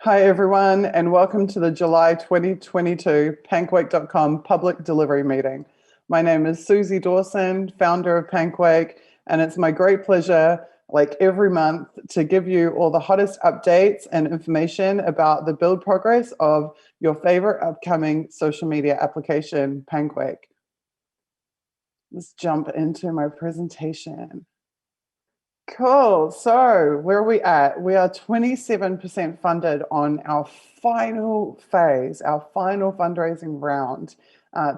Hi, everyone, and welcome to the July 2022 Panquake.com public delivery meeting. My name is Suzie Dawson, founder of Panquake, and it's my great pleasure, like every month, to give you all the hottest updates and information about the build progress of your favorite upcoming social media application, Panquake. Let's jump into my presentation. Cool. So where are we at? We are 27% funded on our final phase, our final fundraising round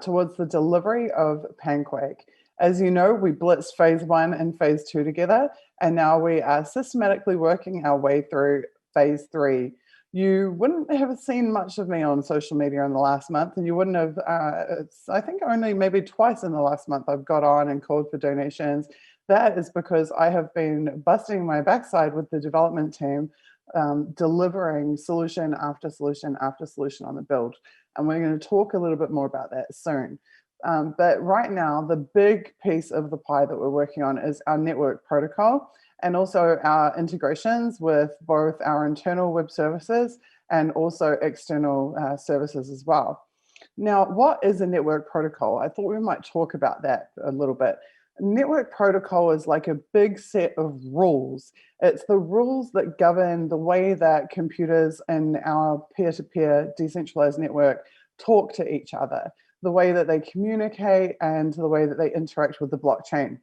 towards the delivery of Panquake. As you know, we blitzed phase 1 and phase 2 together, and now we are systematically working our way through phase 3. You wouldn't have seen much of me on social media in the last month, and you wouldn't have, I think only maybe twice in the last month I've got on and called for donations. That is because I have been busting my backside with the development team, delivering solution after solution after solution on the build. And we're going to talk a little bit more about that soon. But right now, the big piece of the pie that we're working on is our network protocol and also our integrations with both our internal web services and also external services as well. Now, what is a network protocol? I thought we might talk about that a little bit. Network protocol is like a big set of rules. It's the rules that govern the way that computers in our peer-to-peer decentralized network talk to each other, the way that they communicate, and the way that they interact with the blockchain.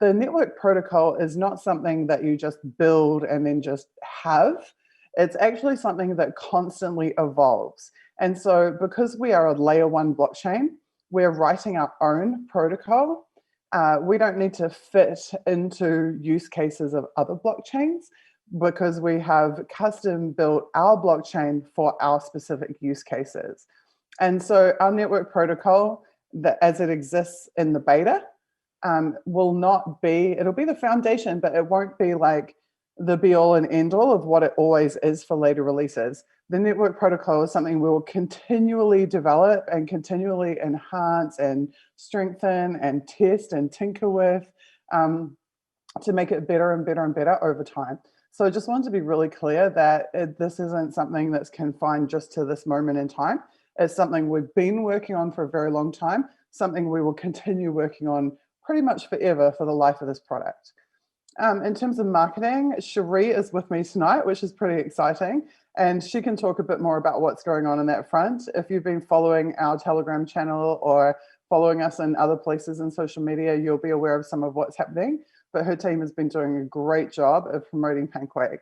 The network protocol is not something that you just build and then just have. It's actually something that constantly evolves. And so because we are a layer 1 blockchain, we're writing our own protocol. We don't need to fit into use cases of other blockchains because we have custom built our blockchain for our specific use cases. And so our network protocol, that as it exists in the beta, will not be, it'll be the foundation, but it won't be like the be all and end all of what it always is for later releases. The network protocol is something we will continually develop and continually enhance and strengthen and test and tinker with to make it better and better and better over time. So I just wanted to be really clear that this isn't something that's confined just to this moment in time. It's something we've been working on for a very long time, something we will continue working on pretty much forever for the life of this product. In terms of marketing, Sheree is with me tonight, which is pretty exciting. And she can talk a bit more about what's going on that front. If you've been following our Telegram channel or following us in other places in social media, you'll be aware of some of what's happening. But her team has been doing a great job of promoting Panquake.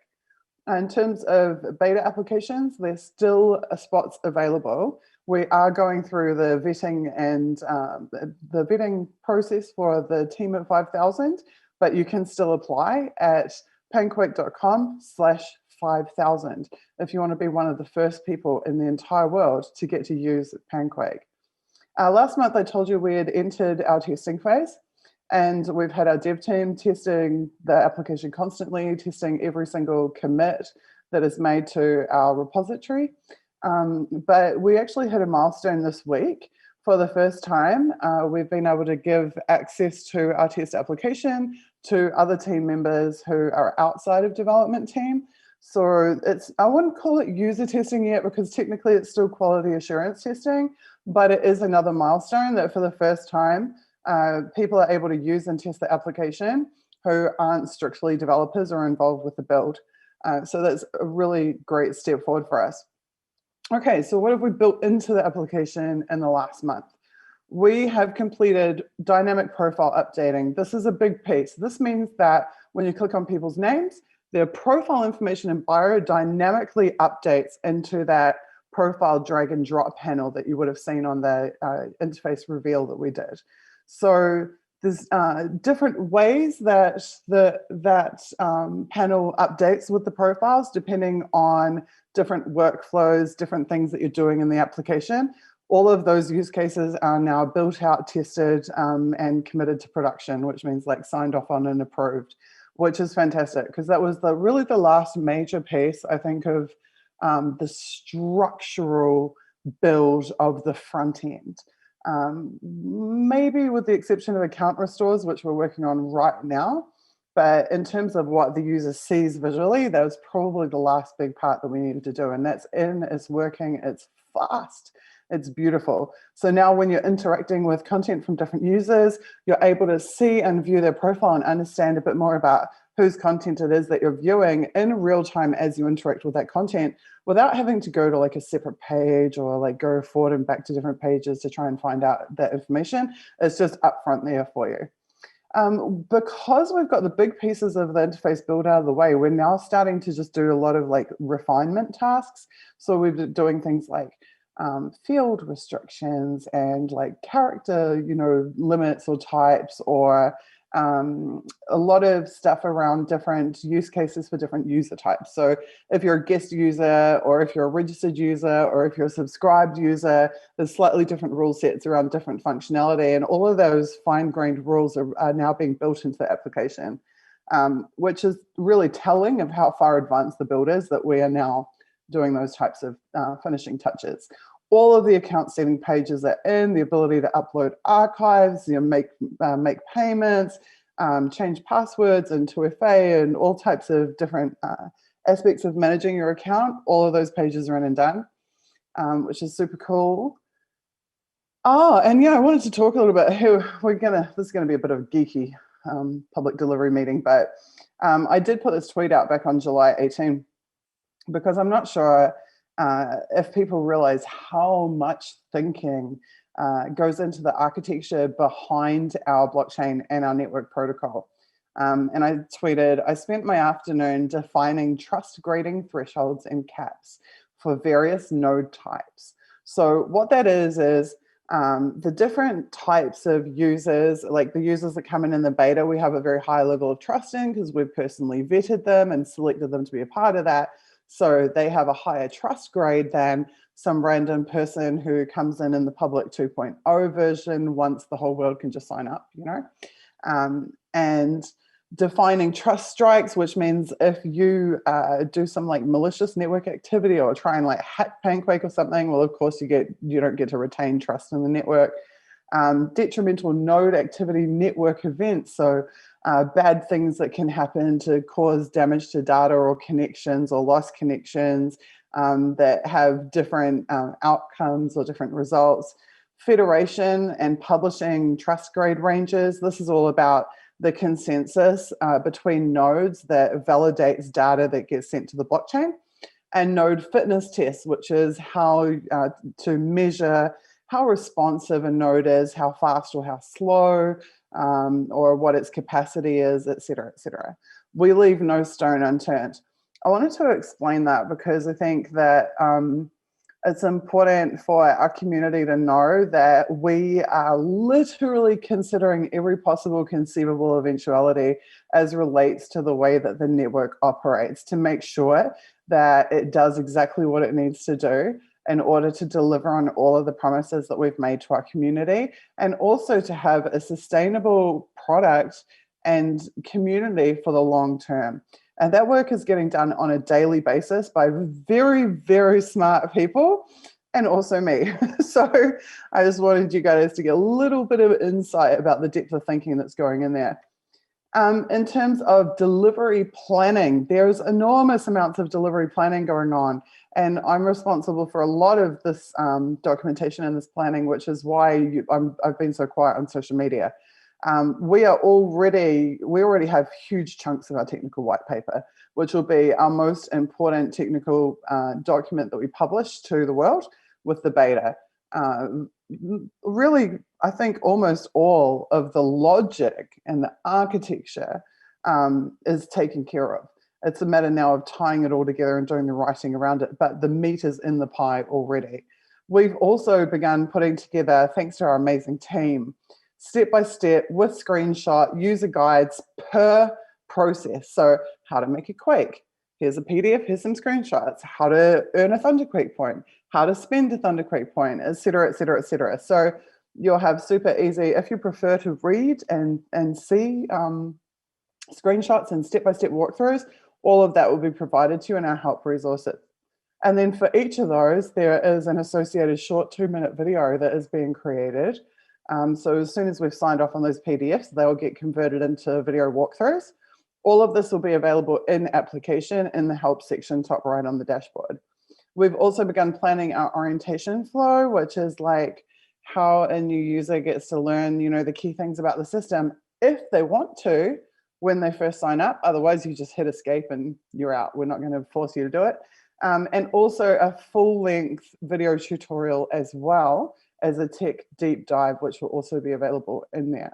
In terms of beta applications, there's still spots available. We are going through the vetting and the vetting process for the team at 5,000. But you can still apply at panquake.com/5000 if you want to be one of the first people in the entire world to get to use Panquake. Last month, I told you we had entered our testing phase, and we've had our dev team testing the application constantly, testing every single commit that is made to our repository. But we actually hit a milestone this week. For the first time, we've been able to give access to our test application to other team members who are outside of development team. So I wouldn't call it user testing yet because technically it's still quality assurance testing, but it is another milestone that for the first time, people are able to use and test the application who aren't strictly developers or involved with the build. So that's a really great step forward for us. Okay, so what have we built into the application in the last month? We have completed dynamic profile updating. This is a big piece. This means that when you click on people's names, their profile information and bio dynamically updates into that profile drag and drop panel that you would have seen on the interface reveal that we did. So there's different ways that that panel updates with the profiles depending on different workflows, different things that you're doing in the application. All of those use cases are now built out, tested, and committed to production, which means like signed off on and approved, which is fantastic because that was really the last major piece, I think, of the structural build of the front end. Maybe with the exception of account restores, which we're working on right now. But in terms of what the user sees visually, that was probably the last big part that we needed to do. And that's in, it's working, it's fast, it's beautiful. So now when you're interacting with content from different users, you're able to see and view their profile and understand a bit more about whose content it is that you're viewing in real time as you interact with that content, without having to go to like a separate page or like go forward and back to different pages to try and find out that information. It's just upfront there for you. Because we've got the big pieces of the interface built out of the way, we're now starting to just do a lot of like refinement tasks. So we're doing things like field restrictions and like character, limits or types, or a lot of stuff around different use cases for different user types. So if you're a guest user, or if you're a registered user, or if you're a subscribed user, there's slightly different rule sets around different functionality, and all of those fine-grained rules are now being built into the application, which is really telling of how far advanced the build is that we are now doing those types of finishing touches. All of the account setting pages are in, the ability to upload archives, make payments, change passwords and 2FA, and all types of different aspects of managing your account. All of those pages are in and done, which is super cool. Oh, and yeah, I wanted to talk a little bit. This is gonna be a bit of a geeky public delivery meeting, but I did put this tweet out back on July 18, because I'm not sure if people realize how much thinking goes into the architecture behind our blockchain and our network protocol. And I tweeted, I spent my afternoon defining trust grading thresholds and caps for various node types. So what that is the different types of users, like the users that come in the beta, we have a very high level of trust in because we've personally vetted them and selected them to be a part of that. So they have a higher trust grade than some random person who comes in the public 2.0 version once the whole world can just sign up, and defining trust strikes, which means if you do some like malicious network activity or try and like hack Panquake or something, well, of course you don't get to retain trust in the network. Detrimental node activity network events, so bad things that can happen to cause damage to data or connections or lost connections that have different outcomes or different results. Federation and publishing trust grade ranges. This is all about the consensus between nodes that validates data that gets sent to the blockchain. And node fitness tests, which is how to measure how responsive a node is, how fast or how slow, or what its capacity is, et cetera, et cetera. We leave no stone unturned. I wanted to explain that because I think that it's important for our community to know that we are literally considering every possible conceivable eventuality as relates to the way that the network operates to make sure that it does exactly what it needs to do in order to deliver on all of the promises that we've made to our community, and also to have a sustainable product and community for the long term. And that work is getting done on a daily basis by very, very smart people, and also me. So I just wanted you guys to get a little bit of insight about the depth of thinking that's going in there. In terms of delivery planning, there's enormous amounts of delivery planning going on. And I'm responsible for a lot of this documentation and this planning, which is why I've been so quiet on social media. We already have huge chunks of our technical white paper, which will be our most important technical document that we publish to the world with the beta. Really, I think almost all of the logic and the architecture is taken care of. It's a matter now of tying it all together and doing the writing around it, but the meat is in the pie already. We've also begun putting together, thanks to our amazing team, step-by-step with screenshot user guides per process. So how to make a Quake. Here's a PDF, here's some screenshots. How to earn a Thunderquake point. How to spend a Thunderquake point, et cetera, et cetera, et cetera. So you'll have super easy, if you prefer to read and see screenshots and step-by-step walkthroughs, all of that will be provided to you in our help resources. And then for each of those, there is an associated short 2-minute video that is being created. So as soon as we've signed off on those PDFs, they'll get converted into video walkthroughs. All of this will be available in application in the help section top right on the dashboard. We've also begun planning our orientation flow, which is like how a new user gets to learn, the key things about the system if they want to when they first sign up. Otherwise, you just hit escape and you're out. We're not going to force you to do it. And also a full-length video tutorial as well as a tech deep dive, which will also be available in there.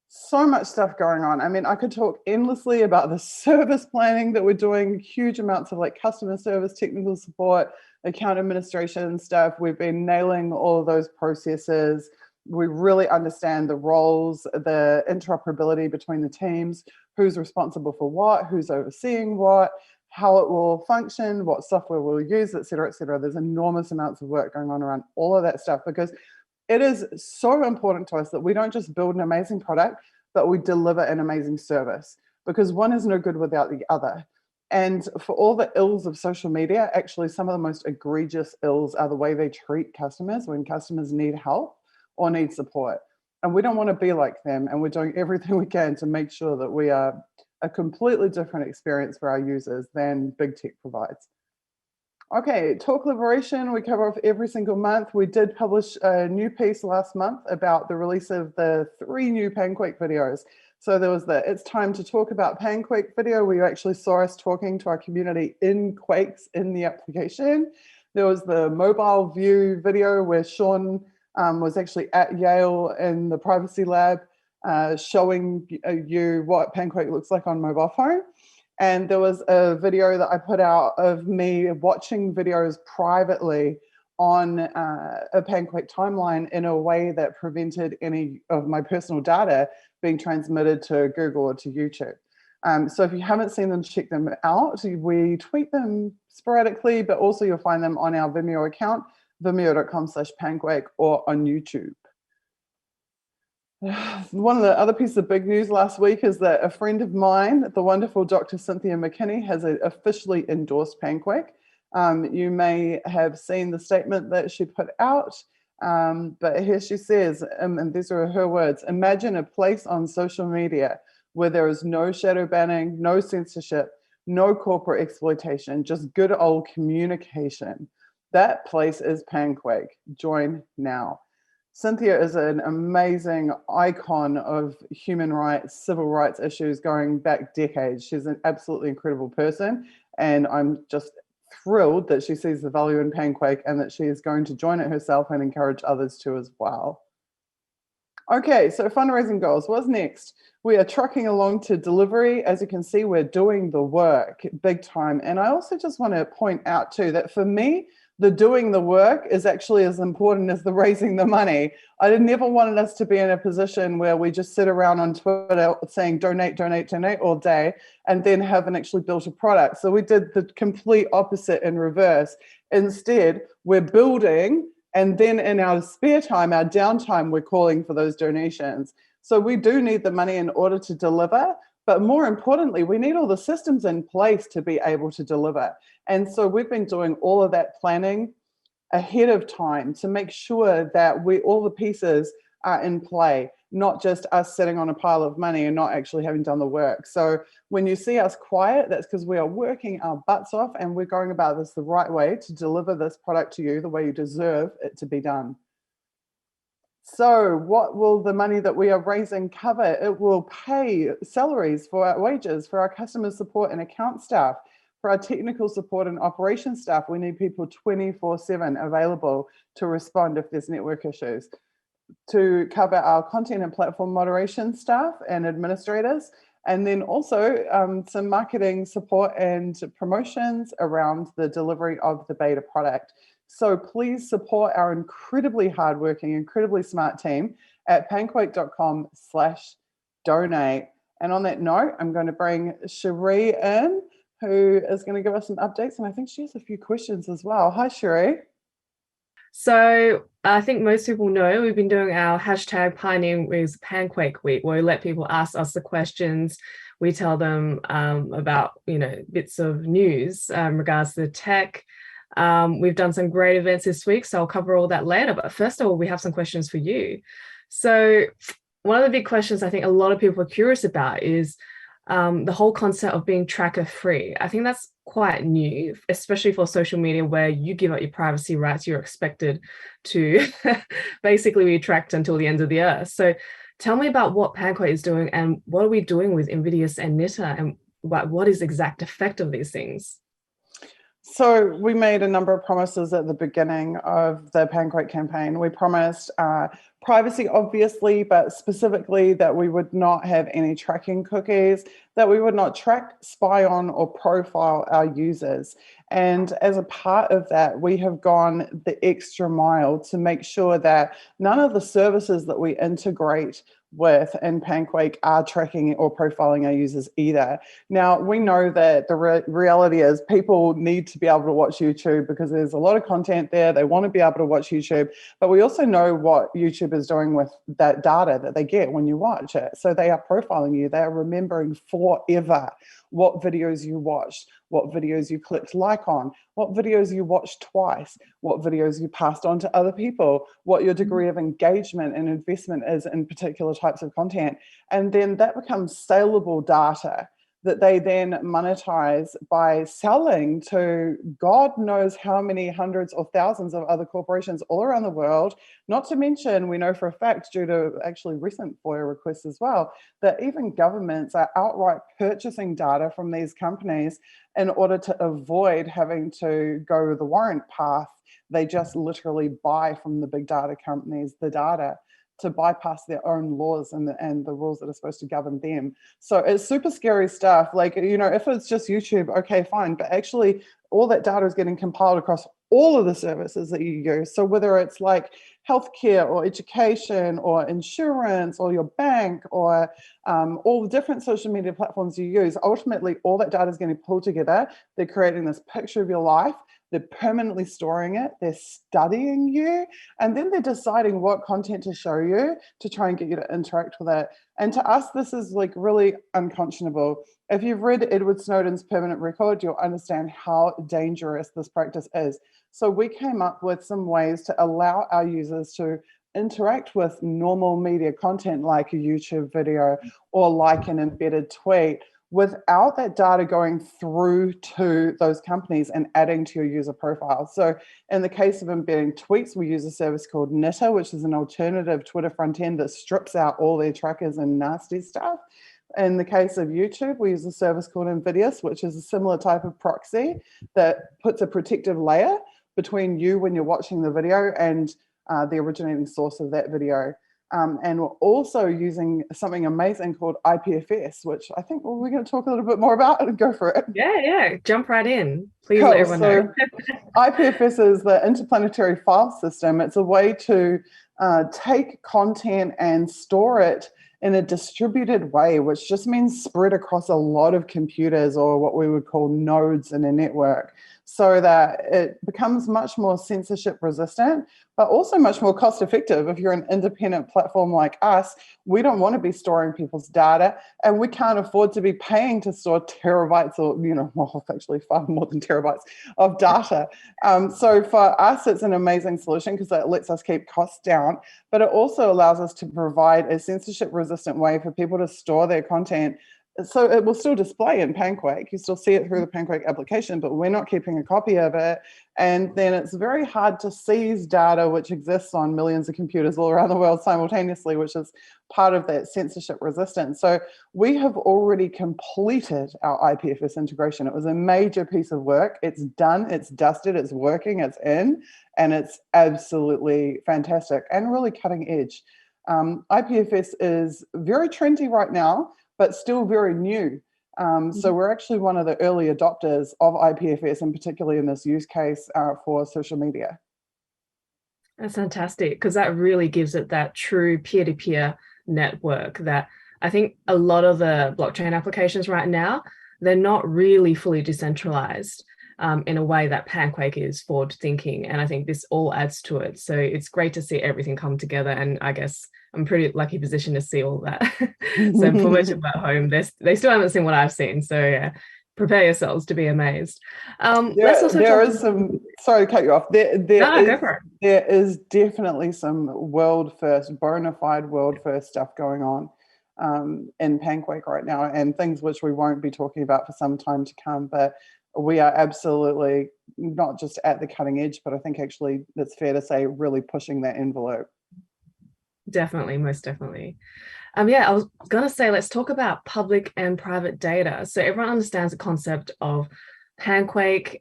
So much stuff going on. I mean, I could talk endlessly about the service planning that we're doing, huge amounts of like customer service, technical support, account administration stuff. We've been nailing all of those processes. We really understand the roles, the interoperability between the teams, who's responsible for what, who's overseeing what, how it will function, what software we'll use, et cetera, et cetera. There's enormous amounts of work going on around all of that stuff because it is so important to us that we don't just build an amazing product, but we deliver an amazing service, because one is no good without the other. And for all the ills of social media, actually some of the most egregious ills are the way they treat customers when customers need help or need support. And we don't want to be like them. And we're doing everything we can to make sure that we are a completely different experience for our users than big tech provides. Okay, Talk Liberation, we cover off every single month. We did publish a new piece last month about the release of the 3 new Panquake videos. So there was the It's Time to Talk About Panquake video, where you actually saw us talking to our community in Quakes in the application. There was the Mobile View video where Sean was actually at Yale in the privacy lab showing you what Panquake looks like on mobile phone. And there was a video that I put out of me watching videos privately on a Panquake timeline in a way that prevented any of my personal data being transmitted to Google or to YouTube. So if you haven't seen them, check them out. We tweet them sporadically, but also you'll find them on our Vimeo account, vimeo.com/Panquake, or on YouTube. One of the other pieces of big news last week is that a friend of mine, the wonderful Dr. Cynthia McKinney, has officially endorsed Panquake. You may have seen the statement that she put out, but here she says, and these are her words: imagine a place on social media where there is no shadow banning, no censorship, no corporate exploitation, just good old communication. That place is Panquake. Join now. Cynthia is an amazing icon of human rights, civil rights issues going back decades. She's an absolutely incredible person, and I'm just thrilled that she sees the value in Panquake and that she is going to join it herself and encourage others to as well. Okay, so fundraising goals. What's next? We are trucking along to delivery. As you can see, we're doing the work big time. And I also just want to point out too that for me, the doing the work is actually as important as the raising the money. I never wanted us to be in a position where we just sit around on Twitter saying donate, donate, donate all day and then haven't actually built a product. So we did the complete opposite in reverse. Instead, we're building, and then in our spare time, our downtime, we're calling for those donations. So we do need the money in order to deliver. But more importantly, we need all the systems in place to be able to deliver. And so we've been doing all of that planning ahead of time to make sure that all the pieces are in play, not just us sitting on a pile of money and not actually having done the work. So when you see us quiet, that's because we are working our butts off and we're going about this the right way to deliver this product to you the way you deserve it to be done. So what will the money that we are raising cover? It will pay salaries for our wages, for our customer support and account staff, for our technical support and operations staff. We need people 24/7 available to respond if there's network issues, to cover our content and platform moderation staff and administrators, and then also some marketing support and promotions around the delivery of the beta product. So please support our incredibly hardworking, incredibly smart team at panquake.com/donate. And on that note, I'm going to bring Sheree in, who is going to give us some updates. And I think she has a few questions as well. Hi, Sheree. So I think most people know we've been doing our hashtag Pioneering with Panquake Week, where we let people ask us the questions. We tell them about, bits of news in regards to the tech. We've done some great events this week, so I'll cover all that later. But first of all, we have some questions for you. So one of the big questions I think a lot of people are curious about is the whole concept of being tracker free. I think that's quite new, especially for social media where you give up your privacy rights, you're expected to basically be tracked until the end of the earth. So tell me about what Panquake is doing and what are we doing with Invidious and Nitter and what is the exact effect of these things? So we made a number of promises at the beginning of the Panquake campaign. We promised privacy, obviously, but specifically that we would not have any tracking cookies, that we would not track, spy on, or profile our users. And as a part of that, we have gone the extra mile to make sure that none of the services that we integrate with in Panquake are tracking or profiling our users either. Now, we know that the reality is people need to be able to watch YouTube because there's a lot of content there. They want to be able to watch YouTube, but we also know what YouTube is doing with that data that they get when you watch it. So they are profiling you. They are remembering forever what videos you watched, what videos you clicked like on, what videos you watched twice, what videos you passed on to other people, what your degree of engagement and investment is in particular types of content. And then that becomes saleable data that they then monetize by selling to God knows how many hundreds or thousands of other corporations all around the world. Not to mention, we know for a fact, due to actually recent FOIA requests as well, that even governments are outright purchasing data from these companies in order to avoid having to go the warrant path. They just literally buy from the big data companies the data to bypass their own laws and the rules that are supposed to govern them. So it's super scary stuff. Like, you know, if it's just YouTube, okay, fine. But actually all that data is getting compiled across all of the services that you use. So whether it's like healthcare or education or insurance or your bank or all the different social media platforms you use, ultimately all that data is getting pulled together. They're creating this picture of your life. They're permanently storing it. They're studying you. And then they're deciding what content to show you to try and get you to interact with it. And to us, this is like really unconscionable. If you've read Edward Snowden's permanent record, you'll understand how dangerous this practice is. So we came up with some ways to allow our users to interact with normal media content like a YouTube video or like an embedded tweet without that data going through to those companies and adding to your user profile. So in the case of embedding tweets, we use a service called Nitter, which is an alternative Twitter front end that strips out all their trackers and nasty stuff. In the case of YouTube, we use a service called Invidious, which is a similar type of proxy that puts a protective layer between you when you're watching the video and the originating source of that video. And we're also using something amazing called IPFS, which I think we're going to talk a little bit more about. Go for it. Yeah, jump right in. Please Cool. let everyone know. IPFS is the Interplanetary File System. It's a way to take content and store it in a distributed way, which just means spread across a lot of computers or what we would call nodes in a network, so that it becomes much more censorship resistant, but also much more cost effective. If you're an independent platform like us, we don't want to be storing people's data, and we can't afford to be paying to store terabytes or, well, actually far more than terabytes of data. So for us, it's an amazing solution because it lets us keep costs down, but it also allows us to provide a censorship resistant way for people to store their content. So it will still display in Panquake. You still see it through the Panquake application, but we're not keeping a copy of it. And then it's very hard to seize data which exists on millions of computers all around the world simultaneously, which is part of that censorship resistance. So we have already completed our IPFS integration. It was a major piece of work. It's done, it's dusted, it's working, it's in, and it's absolutely fantastic and really cutting edge. IPFS is very trendy right now, but still very new. So we're actually one of the early adopters of IPFS, and particularly in this use case for social media. That's fantastic, because that really gives it that true peer-to-peer network that I think a lot of the blockchain applications right now, they're not really fully decentralized in a way that Panquake is forward thinking. And I think this all adds to it. So it's great to see everything come together. And I guess I'm pretty lucky position to see all that. So for most people at home, they still haven't seen what I've seen. So yeah, prepare yourselves to be amazed. Let's also there is some, sorry to cut you off. There is definitely some world first, bona fide world first stuff going on. in Panquake right now, and things which we won't be talking about for some time to come. But we are absolutely not just at the cutting edge, but I think actually it's fair to say really pushing that envelope. Definitely, most definitely. Yeah, I was gonna say, let's talk about public and private data. So everyone understands the concept of Panquake.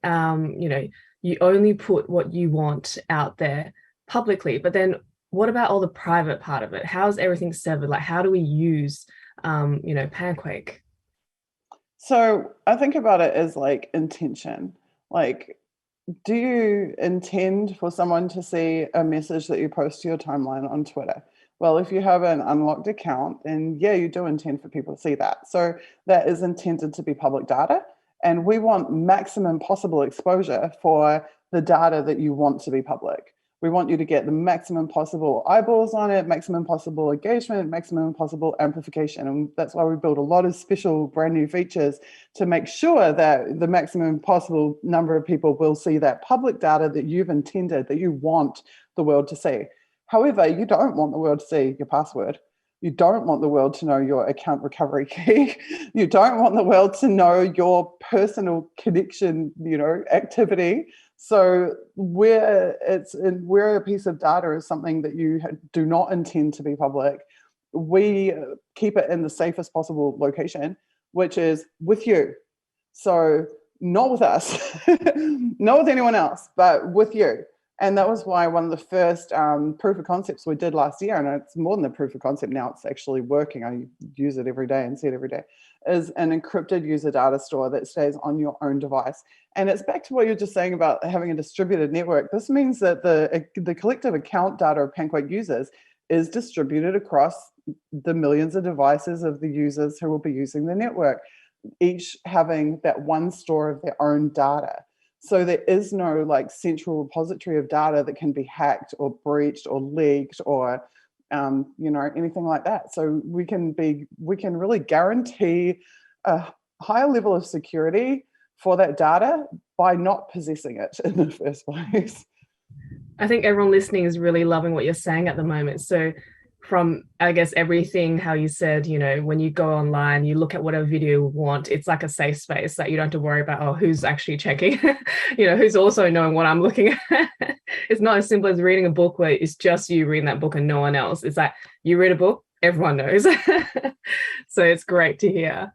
You only put what you want out there publicly, but then what about all the private part of it? How is everything severed? Like, how do we use, Panquake? So I think about it as like intention. Like, do you intend for someone to see a message that you post to your timeline on Twitter? Well, if you have an unlocked account, then yeah, you do intend for people to see that. So that is intended to be public data. And we want maximum possible exposure for the data that you want to be public. We want you to get the maximum possible eyeballs on it, maximum possible engagement, maximum possible amplification. And that's why we build a lot of special brand new features to make sure that the maximum possible number of people will see that public data that you've intended, that you want the world to see. However, you don't want the world to see your password. You don't want the world to know your account recovery key. You don't want the world to know your personal connection, activity. So where a piece of data is something that you do not intend to be public, we keep it in the safest possible location, which is with you. So not with us, not with anyone else, but with you. And that was why one of the first proof of concepts we did last year, and it's more than a proof of concept now, it's actually working. I use it every day and see it every day, is an encrypted user data store that stays on your own device. And it's back to what you're just saying about having a distributed network. This means that the collective account data of Panquake users is distributed across the millions of devices of the users who will be using the network, each having that one store of their own data. So there is no like central repository of data that can be hacked or breached or leaked or anything like that. So we can really guarantee a higher level of security for that data by not possessing it in the first place. I think everyone listening is really loving what you're saying at the moment. So from, I guess, everything, how you said, when you go online, you look at whatever video you want, it's like a safe space that you don't have to worry about, who's actually checking, who's also knowing what I'm looking at. It's not as simple as reading a book where it's just you reading that book and no one else. It's like you read a book, everyone knows. So it's great to hear.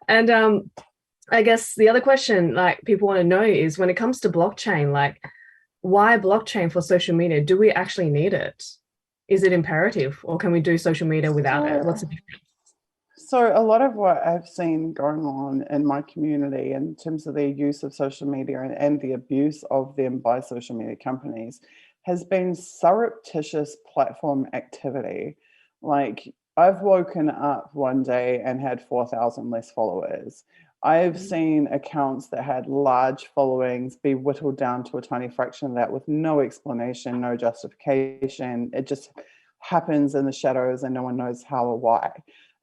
And I guess the other question like people want to know is when it comes to blockchain, like why blockchain for social media? Do we actually need it? Is it imperative, or can we do social media without it? What's the difference? So a lot of what I've seen going on in my community in terms of their use of social media and the abuse of them by social media companies has been surreptitious platform activity. Like I've woken up one day and had 4,000 less followers. I've seen accounts that had large followings be whittled down to a tiny fraction of that with no explanation, no justification. It just happens in the shadows and no one knows how or why.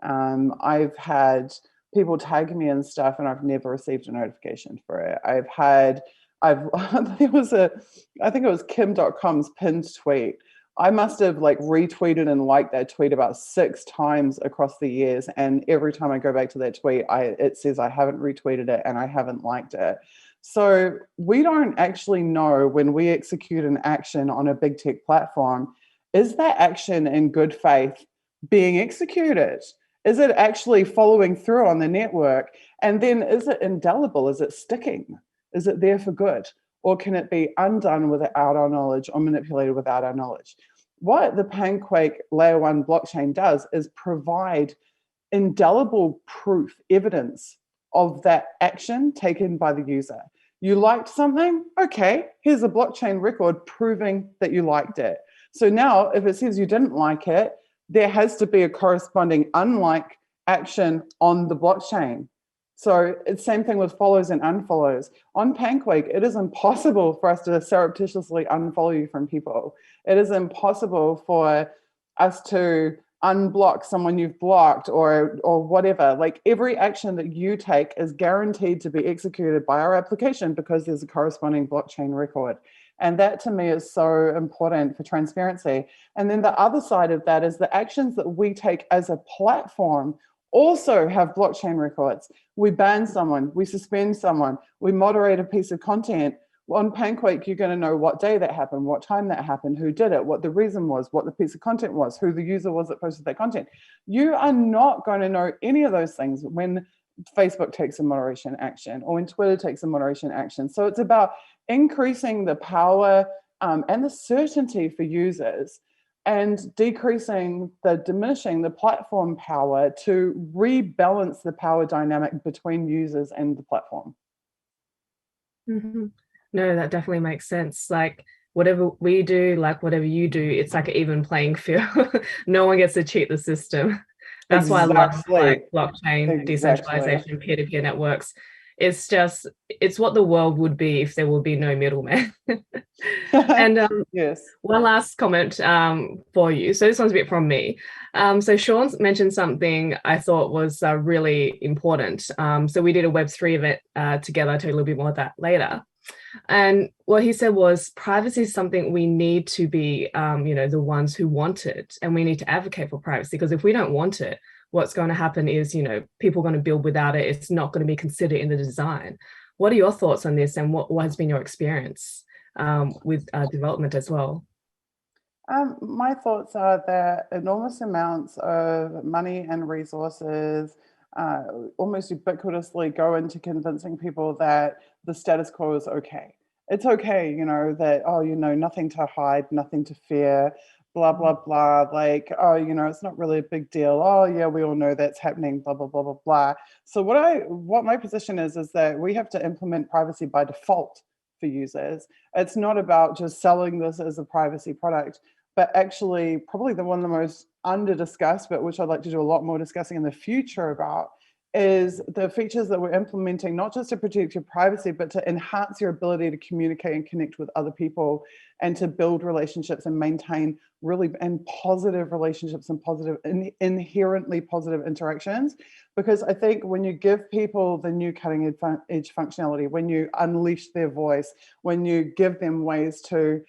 I've had people tag me and stuff and I've never received a notification for it. I think it was Kim.com's pinned tweet. I must have like retweeted and liked that tweet about 6 times across the years. And every time I go back to that tweet, it says I haven't retweeted it and I haven't liked it. So we don't actually know when we execute an action on a big tech platform, is that action in good faith being executed? Is it actually following through on the network? And then is it indelible? Is it sticking? Is it there for good? Or can it be undone without our knowledge or manipulated without our knowledge? What the Panquake Layer 1 blockchain does is provide indelible proof, evidence of that action taken by the user. You liked something? Okay, here's a blockchain record proving that you liked it. So now if it says you didn't like it, there has to be a corresponding unlike action on the blockchain. So it's same thing with follows and unfollows. On Panquake, it is impossible for us to surreptitiously unfollow you from people. It is impossible for us to unblock someone you've blocked or whatever. Like every action that you take is guaranteed to be executed by our application because there's a corresponding blockchain record. And that to me is so important for transparency. And then the other side of that is the actions that we take as a platform also have blockchain records. We ban someone, we suspend someone, we moderate a piece of content. On Panquake, you're going to know what day that happened, what time that happened, who did it, what the reason was, what the piece of content was, who the user was that posted that content. You are not going to know any of those things when Facebook takes a moderation action or when Twitter takes a moderation action. So it's about increasing the power and the certainty for users and diminishing the platform power to rebalance the power dynamic between users and the platform. Mm-hmm. No, that definitely makes sense. Like whatever we do, like whatever you do, it's like an even playing field. No one gets to cheat the system. That's why I love like blockchain, decentralization, peer-to-peer networks. It's what the world would be if there would be no middleman. And yes. One last comment for you. So this one's a bit from me. So Sean's mentioned something I thought was really important. So we did a Web3 event together. I'll tell you a little bit more about that later. And what he said was privacy is something we need to be, the ones who want it, and we need to advocate for privacy, because if we don't want it, what's going to happen is, people are going to build without it. It's not going to be considered in the design. What are your thoughts on this, and what has been your experience with development as well? My thoughts are that enormous amounts of money and resources almost ubiquitously go into convincing people that the status quo is okay. It's okay, that, nothing to hide, nothing to fear, blah, blah, blah. Like, it's not really a big deal. Oh, yeah, we all know that's happening, blah, blah, blah, blah, blah. So what my position is that we have to implement privacy by default for users. It's not about just selling this as a privacy product, but actually probably one of the most under discussed, but which I'd like to do a lot more discussing in the future about, is the features that we're implementing, not just to protect your privacy, but to enhance your ability to communicate and connect with other people and to build relationships and maintain really positive relationships and inherently positive interactions. Because I think when you give people the new cutting edge functionality, when you unleash their voice, when you give them ways to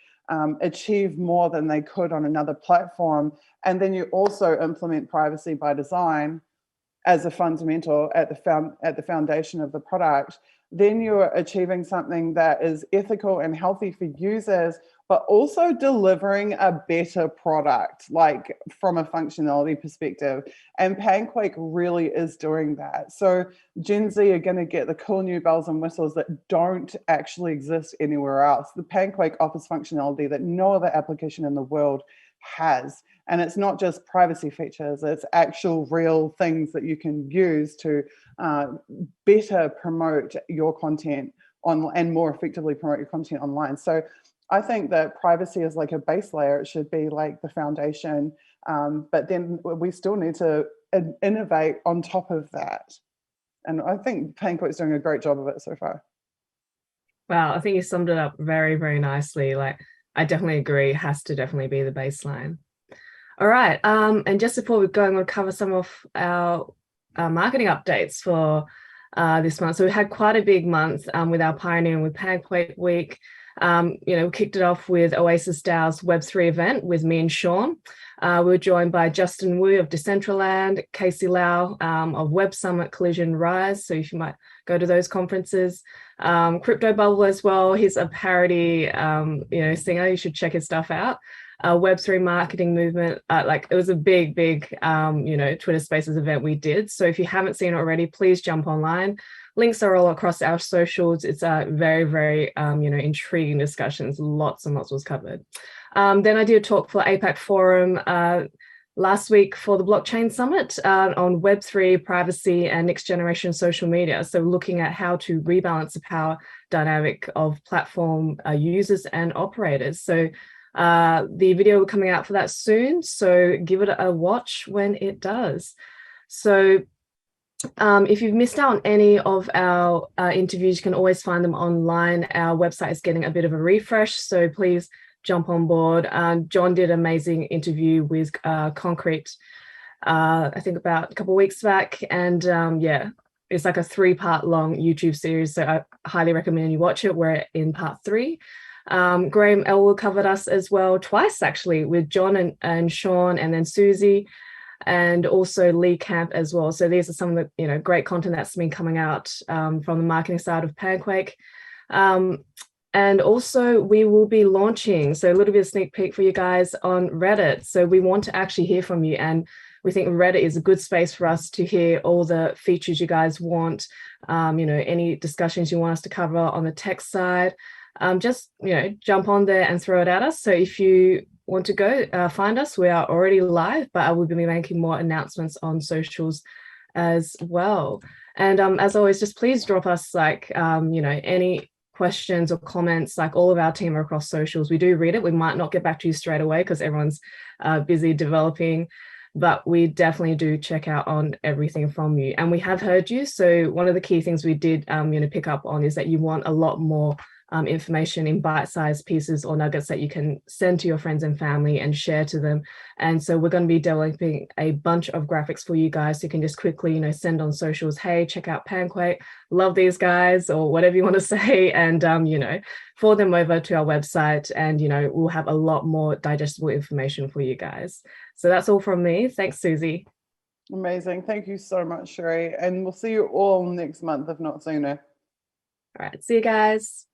achieve more than they could on another platform, and then you also implement privacy by design as a fundamental at the foundation of the product, then you're achieving something that is ethical and healthy for users, but also delivering a better product, like from a functionality perspective. And Panquake really is doing that. So Gen Z are going to get the cool new bells and whistles that don't actually exist anywhere else. The Panquake offers functionality that no other application in the world has. And it's not just privacy features, it's actual real things that you can use to better promote your content and more effectively promote your content online. So I think that privacy is like a base layer. It should be like the foundation, but then we still need to innovate on top of that. And I think Panquake's doing a great job of it so far. Wow, I think you summed it up very, very nicely. Like, I definitely agree, it has to definitely be the baseline. All right, and just before we go, I'm going to cover some of our marketing updates for this month. So we had quite a big month with our pioneering with Panquake Week. We kicked it off with Oasis DAO's Web3 event with me and Sean. We were joined by Justin Wu of Decentraland, Casey Lau of Web Summit, Collision Rise. So if you might go to those conferences. Crypto Bubble as well. He's a parody, singer. You should check his stuff out. Web3 marketing movement. It was a big, Twitter Spaces event we did. So if you haven't seen it already, please jump online. Links are all across our socials. It's a very, very, intriguing discussions. Lots and lots was covered. Then I did a talk for APAC Forum last week for the Blockchain Summit on Web3, privacy, and next generation social media. So looking at how to rebalance the power dynamic of platform users and operators. So the video will be coming out for that soon. So give it a watch when it does. So if you've missed out on any of our interviews, you can always find them online. Our website is getting a bit of a refresh, so please jump on board. John did an amazing interview with Concrete, I think about a couple of weeks back. And it's like a 3-part long YouTube series. So I highly recommend you watch it. We're in part 3. Graham Elwood covered us as well twice, actually, with John and Sean, and then Suzie, and also Lee Camp as well. So these are some of the great content that's been coming out from the marketing side of Panquake. And also we will be launching, so a little bit of sneak peek for you guys, on Reddit. So we want to actually hear from you, and we think Reddit is a good space for us to hear all the features you guys want, any discussions you want us to cover on the tech side. Just jump on there and throw it at us. So if you want to go find us, we are already live, but I will be making more announcements on socials as well. And as always, just please drop us any questions or comments. Like, all of our team are across socials. We do read it. We might not get back to you straight away because everyone's busy developing, but we definitely do check out on everything from you. And we have heard you. So one of the key things we did pick up on is that you want a lot more information in bite-sized pieces or nuggets that you can send to your friends and family and share to them. And so we're going to be developing a bunch of graphics for you guys, so you can just quickly send on socials, hey, check out Panquake, love these guys, or whatever you want to say, and forward them over to our website, and we'll have a lot more digestible information for you guys. So that's all from me. Thanks, Suzie. Amazing. Thank you so much, Sheree. And we'll see you all next month, if not sooner. All right, see you guys.